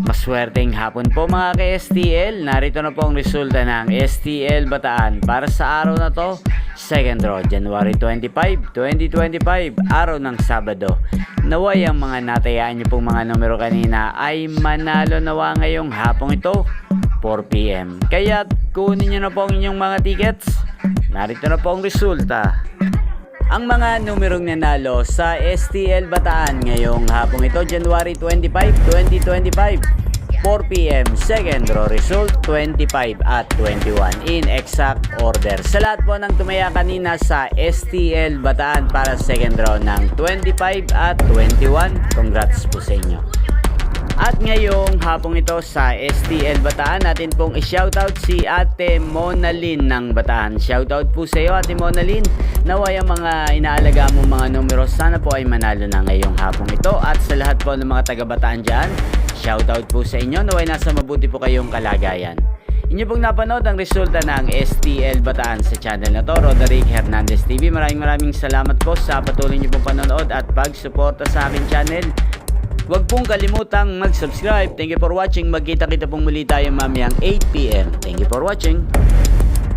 Maswerteng hapon po mga ka-STL. Narito na po ang resulta ng STL Bataan para sa araw na to. Second draw, January 25, 2025, araw ng Sabado. Naway ang mga natayaan niyo pong mga numero kanina ay manalo nawa ngayong hapong ito, 4 PM. Kaya kunin niyo na po ang inyong mga tickets. Narito na po ang resulta. Ang mga numerong nanalo sa STL Bataan ngayong hapong ito, January 25, 2025, 4 PM, second draw result 25 at 21 in exact order. Sa lahat po ng tumaya kanina sa STL Bataan para second draw ng 25 at 21, congrats po sa inyo. At ngayong hapong ito sa STL Bataan, natin pong i-shoutout si Ate Monalyn ng Bataan. Shoutout po sa iyo, Ate Monalyn. Naway ang mga inaalaga mo mga numero, sana po ay manalo na ngayong hapong ito. At sa lahat po ng mga taga Bataan dyan, shoutout po sa inyo. Naway nasa mabuti po kayong kalagayan. Inyo pong napanood ang resulta ng STL Bataan sa channel na to, Roderick Hernandez TV. Maraming salamat po sa patuloy niyo pong panonood at pagsuporta sa aking channel. Huwag pong kalimutang mag-subscribe. Thank you for watching. Magkita-kita pong muli tayo mamayang 8 PM. Thank you for watching.